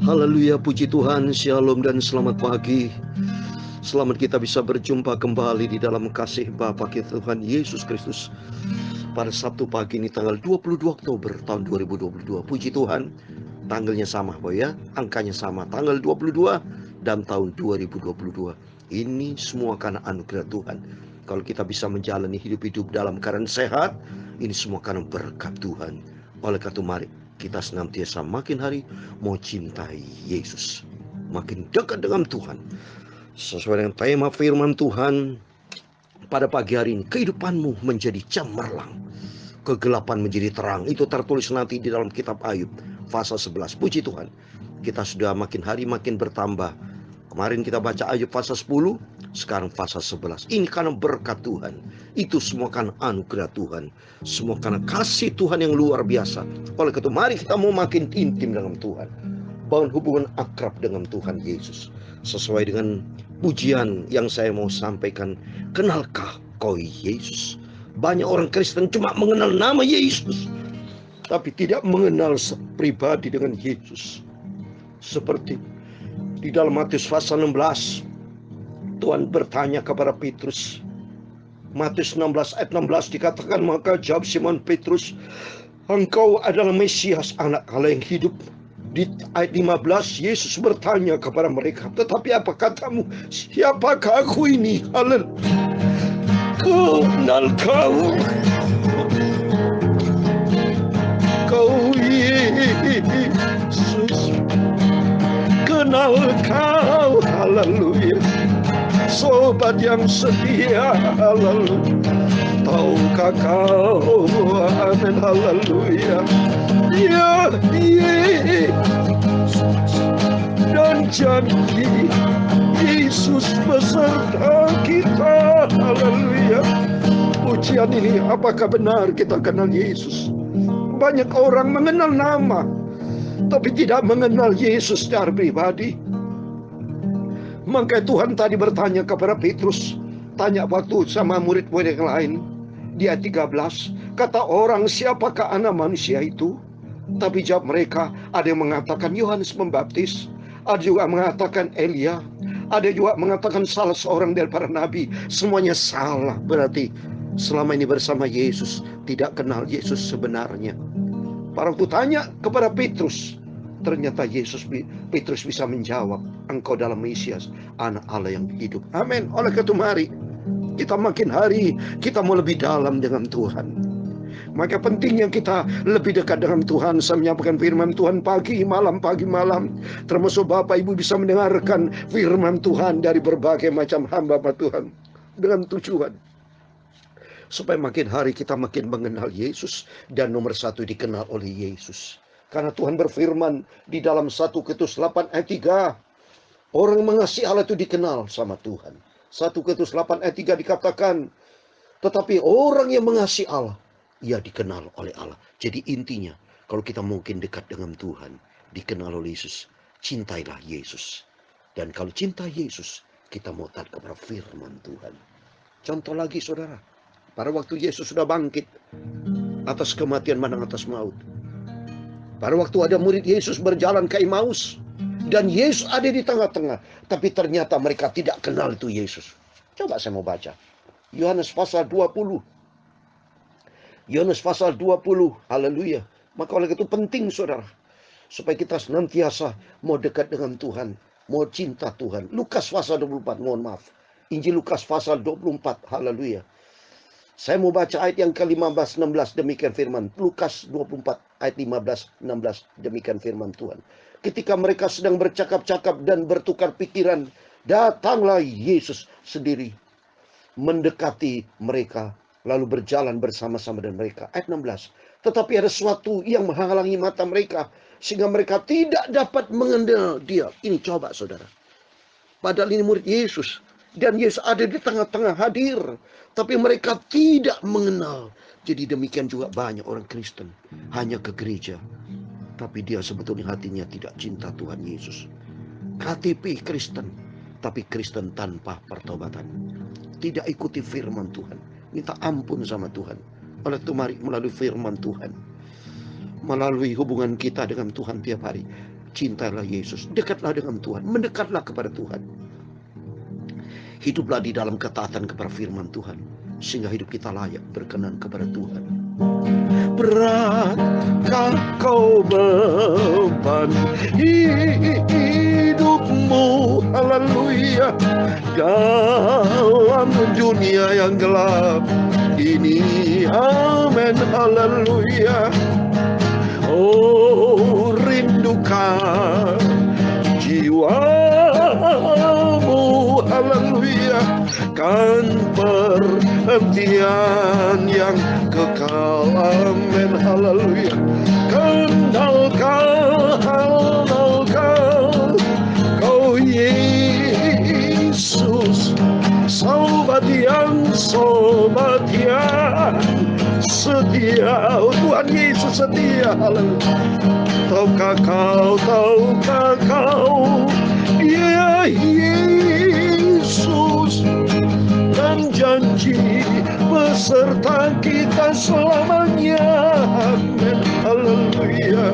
Haleluya, puji Tuhan, shalom dan selamat pagi. Selamat kita bisa berjumpa kembali di dalam kasih Bapa kita Tuhan Yesus Kristus pada Sabtu pagi ini tanggal 22 Oktober tahun 2022. Puji Tuhan, tanggalnya sama Boy ya, angkanya sama, tanggal 22 dan tahun 2022. Ini semua karena anugerah Tuhan. Kalau kita bisa menjalani hidup-hidup dalam keadaan sehat, ini semua karena berkat Tuhan. Oleh karena itu mari kita senantiasa makin hari mau cintai Yesus, makin dekat dengan Tuhan. Sesuai dengan tema firman Tuhan pada pagi hari ini, kehidupanmu menjadi cemerlang, kegelapan menjadi terang. Itu tertulis nanti di dalam kitab Ayub pasal 11. Puji Tuhan, kita sudah makin hari makin bertambah. Kemarin kita baca Ayub pasal 10, sekarang pasal 11. Ini karena berkat Tuhan. Itu semua karena anugerah Tuhan. Semua karena kasih Tuhan yang luar biasa. Oleh itu mari kita mau makin intim dengan Tuhan, bangun hubungan akrab dengan Tuhan Yesus. Sesuai dengan pujian yang saya mau sampaikan, kenalkah kau Yesus? Banyak orang Kristen cuma mengenal nama Yesus, tapi tidak mengenal pribadi dengan Yesus. Seperti di dalam Matius pasal 16, Tuhan bertanya kepada Petrus. Matius 16 ayat 16 dikatakan, maka jawab Simon Petrus, engkau adalah Mesias, anak Allah yang hidup. Di ayat 15 Yesus bertanya kepada mereka, tetapi apa katamu, siapakah aku ini? Haleluya. Kenal kau Yesus, kenal kau, haleluya. Sobat yang setia, haleluya. Tahukah kau, amin, haleluya. Ya Yesus, dan janji Yesus beserta kita, haleluya. Pujian ini, apakah benar kita kenal Yesus? Banyak orang mengenal nama, tapi tidak mengenal Yesus secara pribadi. Maka Tuhan tadi bertanya kepada Petrus, tanya waktu sama murid-murid yang lain. Di ayat 13, kata orang, siapakah anak manusia itu? Tapi jawab mereka, ada yang mengatakan Yohanes Pembaptis, ada juga mengatakan Elia, ada juga mengatakan salah seorang dari para nabi. Semuanya salah, berarti selama ini bersama Yesus tidak kenal Yesus sebenarnya. Para itu tanya kepada Petrus, ternyata Petrus bisa menjawab, engkau dalam Mesias, anak Allah yang hidup. Amin. Oleh karena itu mari kita makin hari kita mau lebih dalam dengan Tuhan. Maka pentingnya kita lebih dekat dengan Tuhan. Saya menyampaikan firman Tuhan pagi malam. Termasuk Bapak Ibu bisa mendengarkan firman Tuhan dari berbagai macam hamba Tuhan. Dengan tujuan supaya makin hari kita makin mengenal Yesus. Dan nomor satu dikenal oleh Yesus. Karena Tuhan berfirman di dalam 1 Korintus 8 ayat 3. Orang mengasihi Allah itu dikenal sama Tuhan. 1 Korintus 8 ayat 3 dikatakan, tetapi orang yang mengasihi Allah, ia dikenal oleh Allah. Jadi intinya, kalau kita mungkin dekat dengan Tuhan, dikenal oleh Yesus, cintailah Yesus. Dan kalau cinta Yesus, kita mau taat kepada firman Tuhan. Contoh lagi saudara, pada waktu Yesus sudah bangkit atas kematian menang atas maut. Pada waktu ada murid Yesus berjalan ke Emmaus, dan Yesus ada di tengah-tengah, tapi ternyata mereka tidak kenal itu Yesus. Coba saya mau baca Yohanes pasal 20. Yohanes pasal 20, haleluya. Maka oleh itu penting saudara, supaya kita senantiasa mau dekat dengan Tuhan, mau cinta Tuhan. Lukas pasal 24, mohon maaf, Injil Lukas pasal 24, haleluya. Saya mau baca ayat yang ke-15-16, demikian firman. Lukas 24 ayat 15-16, demikian firman Tuhan. Ketika mereka sedang bercakap-cakap dan bertukar pikiran, datanglah Yesus sendiri mendekati mereka, lalu berjalan bersama-sama dengan mereka. Ayat 16. Tetapi ada sesuatu yang menghalangi mata mereka, sehingga mereka tidak dapat mengenal dia. Ini coba saudara. Padahal ini murid Yesus. Dan Yesus ada di tengah-tengah hadir. Tapi mereka tidak mengenal. Jadi demikian juga banyak orang Kristen. Hanya ke gereja. Tapi dia sebetulnya hatinya tidak cinta Tuhan Yesus. KTP Kristen. Tapi Kristen tanpa pertobatan. Tidak ikuti firman Tuhan. Minta ampun sama Tuhan. Oleh itu mari melalui firman Tuhan. Melalui hubungan kita dengan Tuhan tiap hari. Cintailah Yesus, dekatlah dengan Tuhan, mendekatlah kepada Tuhan. Hiduplah di dalam ketaatan kepada firman Tuhan, sehingga hidup kita layak berkenan kepada Tuhan. Beratkah kau beban hidupmu, haleluya, dalam dunia yang gelap ini, amin, haleluya. Oh, rindukan jiwamu, haleluya, kan perhentian yang kekal, amin, haleluya. Kenalkah kau Yesus, sobat yang setia. Oh, Tuhan Yesus setia, haleluya. Tahukah kau, ya Yesus, dan janji beserta kita selamanya, amin, haleluya.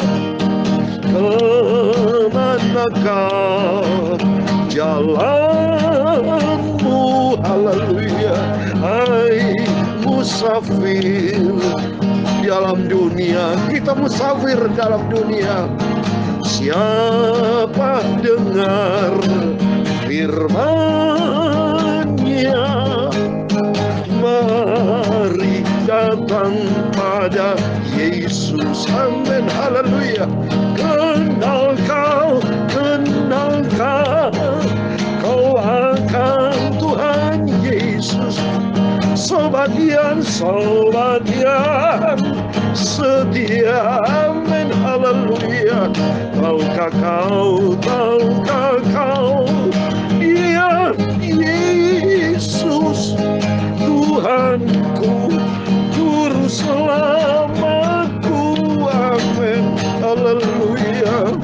Kemanakah jalanmu, haleluya, hai musafir dalam dunia, kita musafir dalam dunia. Siapa dengar firman-Nya, mari datang pada Yesus, amin, haleluya. Kenalkah kau akan Tuhan Yesus, sobat yang setia, amin, haleluya. Tahukah kau, ya Yesus, Tuhanku, Juru Selamatku, amin, haleluya.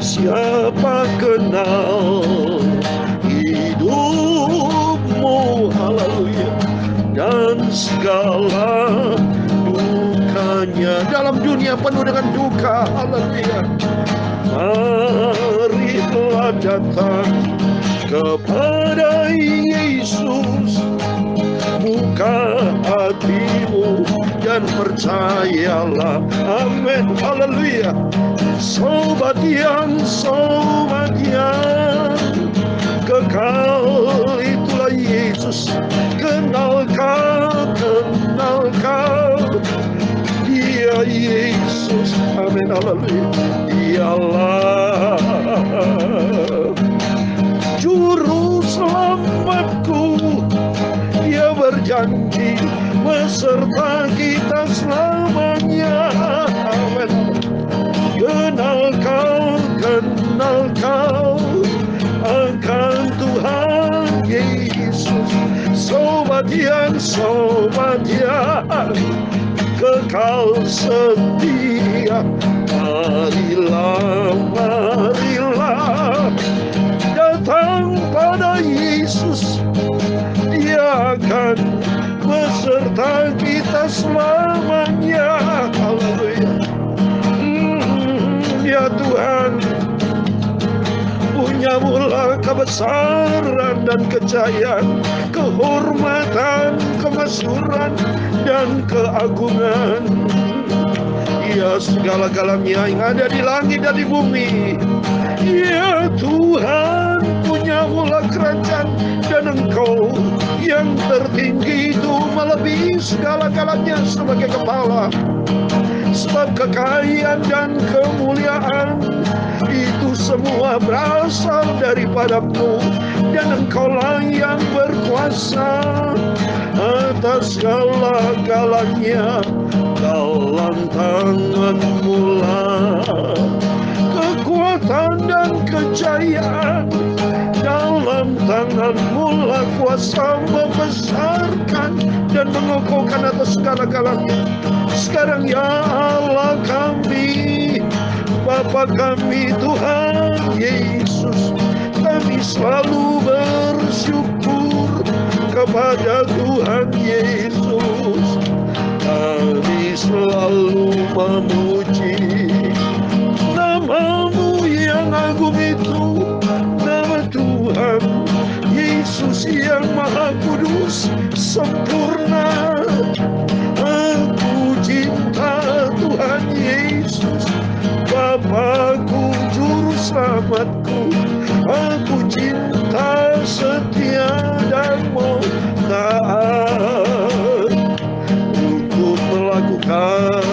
Siapa kenal hidupmu, haleluya, dan segala dukanya, dalam dunia penuh dengan duka, haleluya. Marilah datang kepada Yesus, buka hatimu dan percayalah, amin, haleluya. Sobat yang kekal, itulah Yesus. Kenalkah Dia Yesus, amin, haleluya. Dialah Juru Selamatku, Dia berjanji beserta kita selamanya, amin. Kenalkah akan Tuhan Yesus, sobat yang kekal setia. Marilah datang pada Yesus, Dia akan beserta kita selamanya, haleluya. Ya Tuhan, punya mula kebesaran dan kejayaan, kehormatan, kemasyhuran, dan keagungan. Ya segala-galanya yang ada di langit dan di bumi. Ya Tuhan, punya mula kerajaan, dan Engkau yang tertinggi itu melebihi segala-galanya sebagai kepala. Sebab kekayaan dan kemuliaan itu semua berasal daripada-Mu, dan Engkaulah yang berkuasa atas segala-galanya. Dalam tangan-Mu lah kekuatan dan kejayaan, dalam tangan-Mu lah kuasa membesarkan dan mengokohkan atas segala-galanya. Sekarang ya Allah kami, Bapa kami Tuhan Yesus, kami selalu bersyukur kepada Tuhan Yesus. Kami selalu memuji nama-Mu itu nama Tuhan Yesus yang Maha Kudus sempurna. Aku cinta Tuhan Yesus, Bapakku, Juru Selamatku. Aku cinta, setia dan mau taat untuk melakukan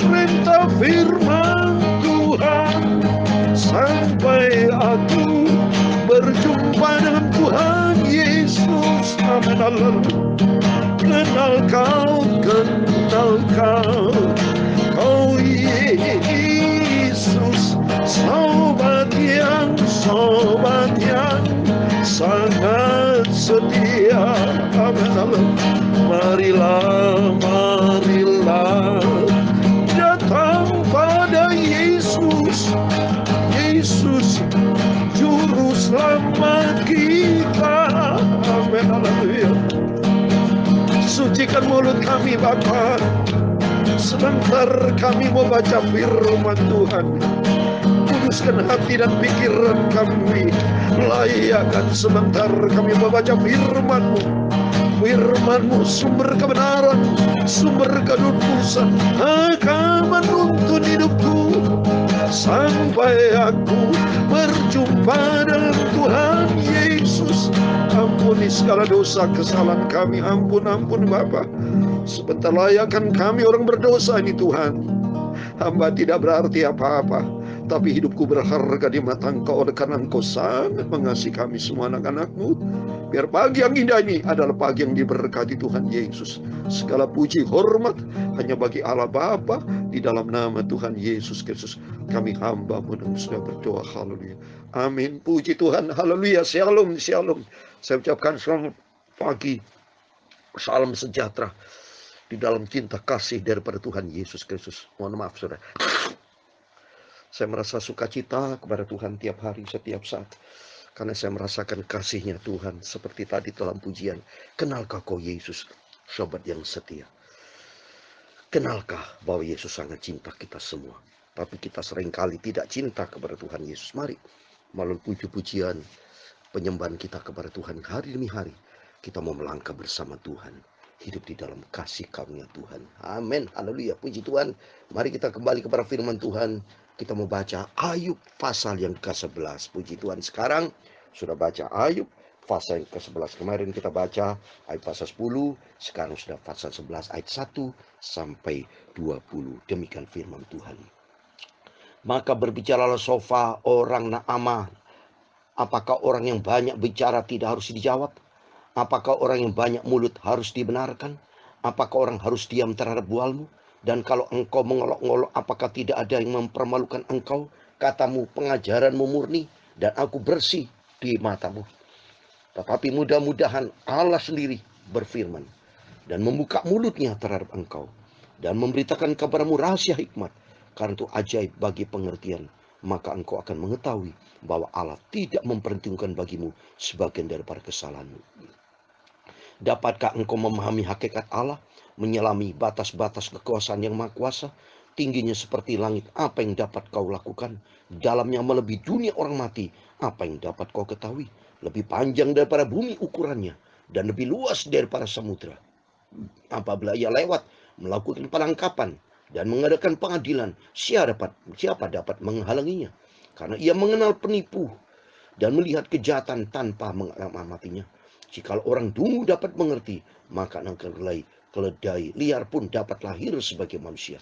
perintah firman Tuhan sampai aku berjumpa dengan Tuhan Yesus. Amin. Haleluya. Kenal kau, kau Yesus, sobat yang sangat setia. Amin. Marilah datang pada Yesus, Juru Selamat kita. Amin. Haleluya. Sucikan mulut kami Bapa. Sebentar kami mau baca firman Tuhan. Kuduskan hati dan pikiran kami. Layakkan sebentar kami membaca firman-Mu. Firman-Mu sumber kebenaran, sumber kedudusan, akan menuntun hidupku sampai aku berjumpa dengan Tuhan Yesus. Ampuni segala dosa kesalahan kami. Ampun Bapa. Sebentar layakkan kami orang berdosa ini Tuhan. Hamba tidak berarti apa-apa, tapi hidupku berharga di mata Engkau oleh karena Engkau sangat mengasihi kami semua anak-anak-Mu. Biar pagi yang indah ini adalah pagi yang diberkati Tuhan Yesus. Segala puji hormat hanya bagi Allah Bapa, di dalam nama Tuhan Yesus Kristus kami hamba-Mu dan sudah berdoa. Haleluya. Amin. Puji Tuhan. Haleluya. Shalom. Saya ucapkan selamat pagi, salam sejahtera di dalam cinta kasih daripada Tuhan Yesus Kristus. Mohon maaf saudara, saya merasa sukacita kepada Tuhan tiap hari, setiap saat, karena saya merasakan kasih-Nya Tuhan. Seperti tadi dalam pujian, kenalkah kau Yesus, sobat yang setia? Kenalkah bahwa Yesus sangat cinta kita semua? Tapi kita seringkali tidak cinta kepada Tuhan Yesus. Mari melalui puji-pujian, penyembahan kita kepada Tuhan hari demi hari, kita mau melangkah bersama Tuhan, hidup di dalam kasih karunia Tuhan. Amin. Haleluya. Puji Tuhan. Mari kita kembali kepada firman Tuhan. Kita mau baca Ayub pasal yang ke-11. Puji Tuhan. Sekarang sudah baca Ayub pasal yang ke-11. Kemarin kita baca Ayub pasal 10. Sekarang sudah pasal 11 ayat 1 sampai 20. Demikian firman Tuhan. Maka berbicaralah Sofa orang Naamah. Apakah orang yang banyak bicara tidak harus dijawab? Apakah orang yang banyak mulut harus dibenarkan? Apakah orang harus diam terhadap bualmu? Dan kalau engkau mengolok-ngolok, apakah tidak ada yang mempermalukan engkau? Katamu, pengajaranmu murni, dan aku bersih di matamu. Tetapi mudah-mudahan Allah sendiri berfirman, dan membuka mulutnya terhadap engkau, dan memberitakan kepadamu rahasia hikmat, karena itu ajaib bagi pengertian. Maka engkau akan mengetahui bahwa Allah tidak memperhitungkan bagimu sebagian daripada kesalahanmu. Dapatkah engkau memahami hakikat Allah, menyelami batas-batas kekuasaan yang maha kuasa? Tingginya seperti langit, apa yang dapat kau lakukan? Dalamnya melebihi dunia orang mati, apa yang dapat kau ketahui? Lebih panjang daripada bumi ukurannya, dan lebih luas daripada samudra. Apabila ia lewat, melakukan penangkapan, dan mengadakan pengadilan, siapa dapat menghalanginya? Karena ia mengenal penipu, dan melihat kejahatan tanpa mengamatinya. Jikalau orang dungu dapat mengerti, maka keledai liar pun dapat lahir sebagai manusia.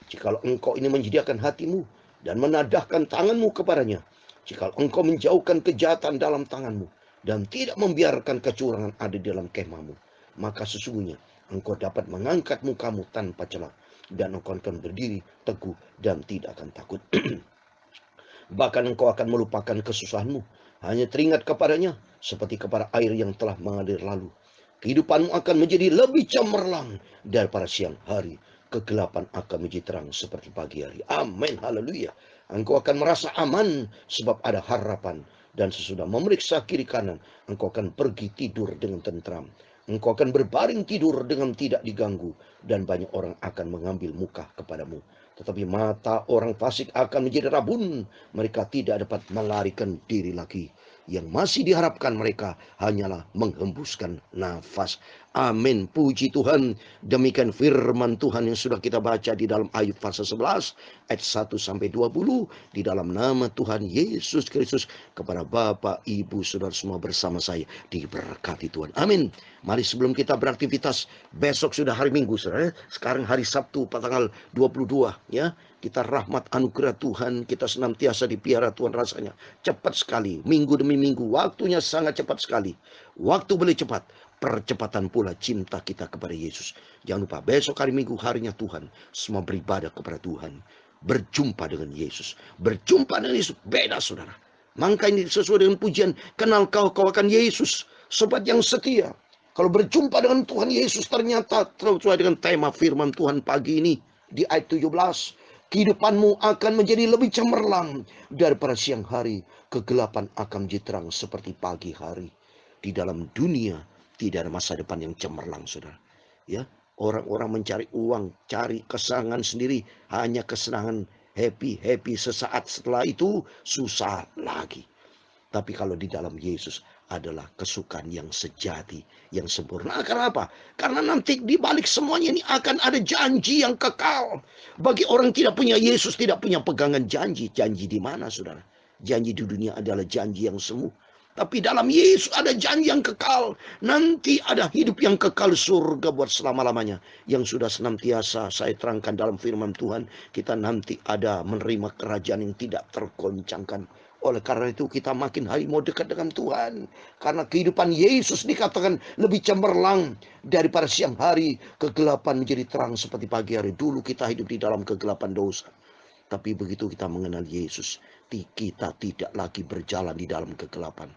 Jikalau engkau ini menyediakan hatimu dan menadahkan tanganmu kepadanya, jikalau engkau menjauhkan kejahatan dalam tanganmu dan tidak membiarkan kecurangan ada di dalam kemahmu, maka sesungguhnya engkau dapat mengangkat mukamu tanpa celah, dan engkau akan berdiri teguh dan tidak akan takut. Bahkan engkau akan melupakan kesusahanmu, hanya teringat kepadanya seperti kepada air yang telah mengalir lalu. Kehidupanmu akan menjadi lebih cemerlang daripada siang hari. Kegelapan akan menjadi terang seperti pagi hari. Amin. Haleluya. Engkau akan merasa aman sebab ada harapan. Dan sesudah memeriksa kiri kanan, engkau akan pergi tidur dengan tentram. Engkau akan berbaring tidur dengan tidak diganggu, dan banyak orang akan mengambil muka kepadamu. Tetapi mata orang fasik akan menjadi rabun, mereka tidak dapat melarikan diri lagi. Yang masih diharapkan mereka hanyalah menghembuskan nafas. Amin. Puji Tuhan. Demikian firman Tuhan yang sudah kita baca di dalam Ayub pasal 11 ayat 1 sampai 20 di dalam nama Tuhan Yesus Kristus. Kepada Bapak, Ibu, Saudara semua bersama saya diberkati Tuhan. Amin. Mari sebelum kita beraktivitas, besok sudah hari Minggu, saudara. Sekarang hari Sabtu tanggal 22, ya. Kita rahmat anugerah Tuhan, kita senantiasa dipiara Tuhan rasanya. Cepat sekali, minggu demi minggu, waktunya sangat cepat sekali. Waktu boleh cepat, percepatan pula cinta kita kepada Yesus. Jangan lupa, besok hari Minggu, harinya Tuhan. Semua beribadah kepada Tuhan. Berjumpa dengan Yesus. Berjumpa dengan Yesus, beda saudara. Maka ini sesuai dengan pujian, kenal kau akan Yesus, sobat yang setia. Kalau berjumpa dengan Tuhan Yesus, ternyata sesuai dengan tema firman Tuhan pagi ini di ayat 17. Kehidupanmu akan menjadi lebih cemerlang daripada siang hari. Kegelapan akan menjadi terang seperti pagi hari. Di dalam dunia tidak ada masa depan yang cemerlang, saudara. Ya, orang-orang mencari uang, cari kesenangan sendiri, hanya kesenangan happy sesaat, setelah itu susah lagi. Tapi kalau di dalam Yesus adalah kesukaan yang sejati, yang sempurna. Karena apa? Karena nanti di balik semuanya ini akan ada janji yang kekal. Bagi orang tidak punya Yesus, tidak punya pegangan janji. Janji di mana, saudara? Janji di dunia adalah janji yang semu. Tapi dalam Yesus ada janji yang kekal. Nanti ada hidup yang kekal, surga buat selama-lamanya. Yang sudah senantiasa saya terangkan dalam firman Tuhan. Kita nanti ada menerima kerajaan yang tidak tergoncangkan. Oleh karena itu kita makin hari mau dekat dengan Tuhan. Karena kehidupan Yesus dikatakan lebih cemerlang daripada siang hari. Kegelapan menjadi terang seperti pagi hari. Dulu kita hidup di dalam kegelapan dosa. Tapi begitu kita mengenal Yesus, kita tidak lagi berjalan di dalam kegelapan.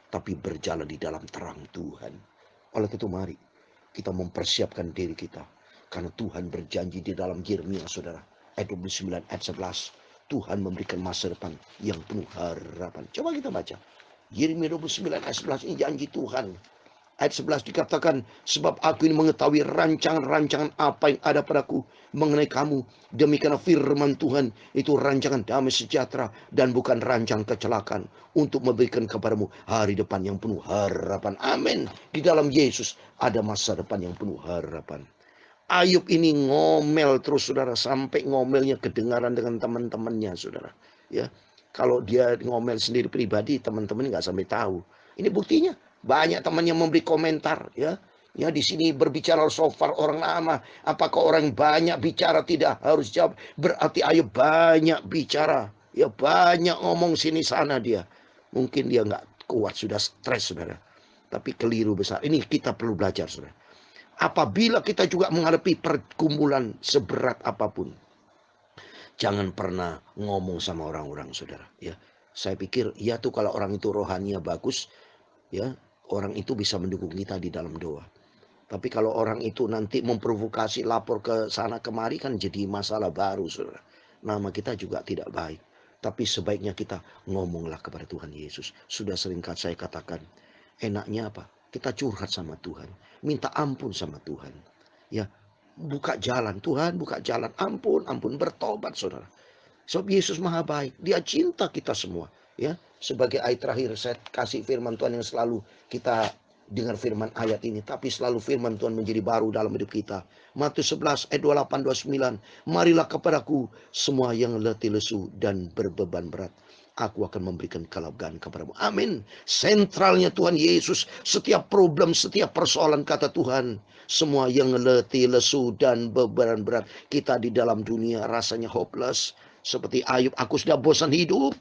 Tapi berjalan di dalam terang Tuhan. Oleh itu mari kita mempersiapkan diri kita. Karena Tuhan berjanji di dalam Yeremia, saudara. Ayat 29, ayat 11. Tuhan memberikan masa depan yang penuh harapan. Coba kita baca. Yeremia 29 ayat 11 ini janji Tuhan. Ayat 11 dikatakan, sebab aku ini mengetahui rancangan-rancangan apa yang ada padaku mengenai kamu. Demikianlah firman Tuhan, itu rancangan damai sejahtera dan bukan rancangan kecelakaan, untuk memberikan kepadamu hari depan yang penuh harapan. Amin. Di dalam Yesus ada masa depan yang penuh harapan. Ayub ini ngomel terus, saudara, sampai ngomelnya kedengaran dengan teman-temannya, saudara. Ya, kalau dia ngomel sendiri pribadi, teman-teman nggak sampai tahu. Ini buktinya, banyak teman yang memberi komentar, ya. Ya, di sini berbicara so far orang lama. Apakah orang banyak bicara tidak harus jawab? Berarti Ayub banyak bicara, ya, banyak ngomong sini sana dia. Mungkin dia nggak kuat, sudah stres, saudara. Tapi keliru besar. Ini kita perlu belajar, saudara. Apabila kita juga menghadapi pergumulan seberat apapun, jangan pernah ngomong sama orang-orang, saudara. Ya, saya pikir ya tuh kalau orang itu rohaninya bagus, ya orang itu bisa mendukung kita di dalam doa. Tapi kalau orang itu nanti memprovokasi, lapor ke sana kemari, kan jadi masalah baru, saudara. Nama kita juga tidak baik. Tapi sebaiknya kita ngomonglah kepada Tuhan Yesus. Sudah seringkali saya katakan, enaknya apa? Kita curhat sama Tuhan, minta ampun sama Tuhan. Ya, buka jalan, Tuhan buka jalan, ampun, bertobat, saudara. Sebab Yesus maha baik, dia cinta kita semua. Ya, sebagai ayat terakhir saya kasih firman Tuhan yang selalu kita dengar firman ayat ini, tapi selalu firman Tuhan menjadi baru dalam hidup kita. Matius 11 ayat 28 29. Marilah kepadaku semua yang letih lesu dan berbeban berat, aku akan memberikan kelegaan kepadamu. Amin. Sentralnya Tuhan Yesus. Setiap problem, setiap persoalan, kata Tuhan, semua yang letih, lesu, dan beban berat. Kita di dalam dunia rasanya hopeless. Seperti Ayub, aku sudah bosan hidup.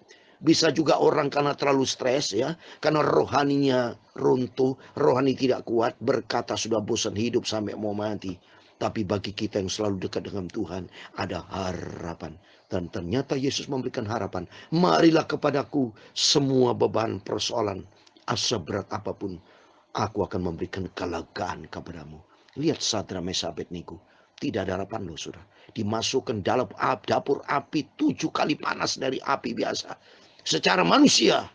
Bisa juga orang karena terlalu stres, ya. Karena rohaninya runtuh, rohani tidak kuat, berkata sudah bosan hidup sampai mau mati. Tapi bagi kita yang selalu dekat dengan Tuhan, ada harapan. Dan ternyata Yesus memberikan harapan. Marilah kepadaku semua beban persoalan, asa berat apapun, aku akan memberikan kelegaan kepadamu. Lihat Sadra, Mesha, Abednego. Tidak ada harapan loh, saudara. Dimasukkan dalam dapur api 7 kali panas dari api biasa. Secara manusia,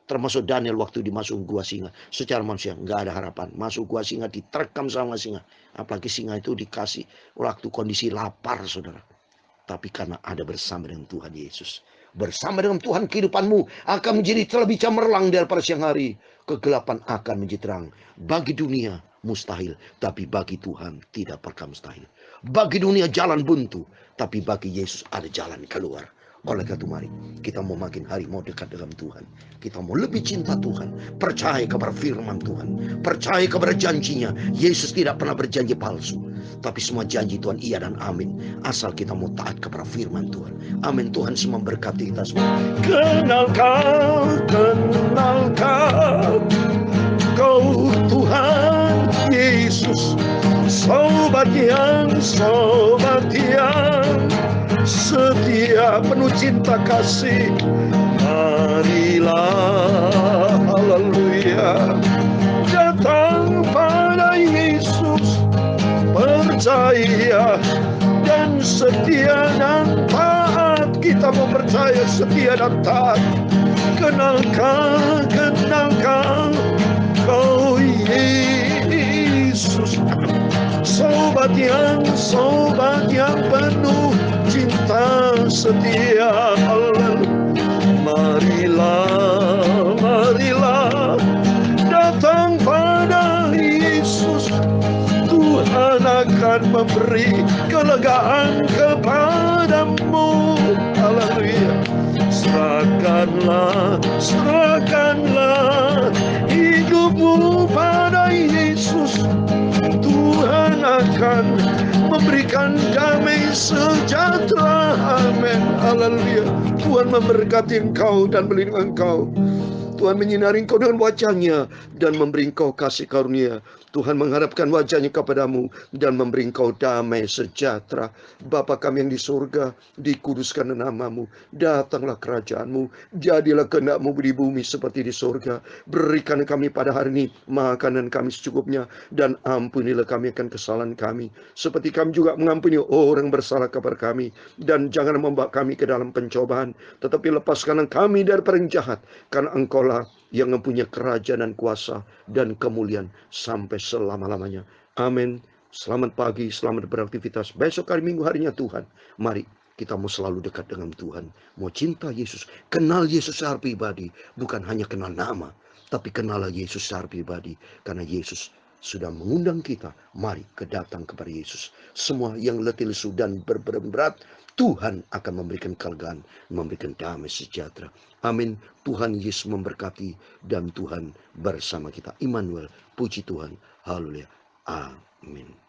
Termasuk Daniel waktu dimasuk gua singa. Secara manusia nggak ada harapan. Masuk gua singa diterkam sama singa. Apalagi singa itu dikasih waktu kondisi lapar, saudara. Tapi karena ada bersama dengan Tuhan Yesus. Bersama dengan Tuhan kehidupanmu akan menjadi terlebih cemerlang daripada siang hari. Kegelapan akan menjadi terang. Bagi dunia mustahil. Tapi bagi Tuhan tidak pernah mustahil. Bagi dunia jalan buntu. Tapi bagi Yesus ada jalan keluar. Oleh karena itu mari kita mau makin hari mau dekat dengan Tuhan. Kita mau lebih cinta Tuhan. Percaya kepada firman Tuhan. Percaya kepada janjinya. Yesus tidak pernah berjanji palsu. Tapi semua janji Tuhan iya dan amin. Asal kita mau taat kepada firman Tuhan. Amin. Tuhan semua memberkati kita semua. Kenal kau Tuhan Yesus. Sobat yang setia penuh cinta kasih. Marilah, haleluya, datang pada Yesus, percaya dan setia dan taat. Kita mau percaya, setia dan taat. Kenalkan kau Yesus. Sobat yang penuh cinta setia. Marilah datang pada Yesus. Tuhan akan memberi kelegaan kepadamu. Haleluya. Serahkanlah hidupmu pada Yesus. Tuhan akan memberikan damai sejahtera. Amin. Haleluya. Tuhan memberkati engkau dan melindungi engkau. Tuhan menyinari engkau dengan wajahnya dan memberi engkau kasih karunia. Tuhan menghadapkan wajahnya kepadamu dan memberi engkau damai sejahtera. Bapa kami yang di surga, dikuduskan namamu. Datanglah kerajaanmu, jadilah kehendakmu di bumi seperti di surga. Berikan kami pada hari ini makanan kami secukupnya, dan ampunilah kami akan kesalahan kami, seperti kami juga mengampuni orang bersalah kepada kami. Dan jangan membawa kami ke dalam pencobaan, tetapi lepaskanlah kami daripada yang jahat, karena engkaulah yang mempunyai kerajaan dan kuasa dan kemuliaan sampai selama-lamanya. Amin. Selamat pagi, selamat beraktivitas. Besok hari Minggu harinya Tuhan. Mari kita mau selalu dekat dengan Tuhan. Mau cinta Yesus. Kenal Yesus secara pribadi. Bukan hanya kenal nama, tapi kenal Yesus secara pribadi. Karena Yesus sudah mengundang kita. Mari kedatang kepada Yesus. Semua yang letih lesu dan berat, Tuhan akan memberikan kelegaan, memberikan damai sejahtera. Amin. Tuhan Yesus memberkati dan Tuhan bersama kita. Immanuel, puji Tuhan. Haleluya. Amin.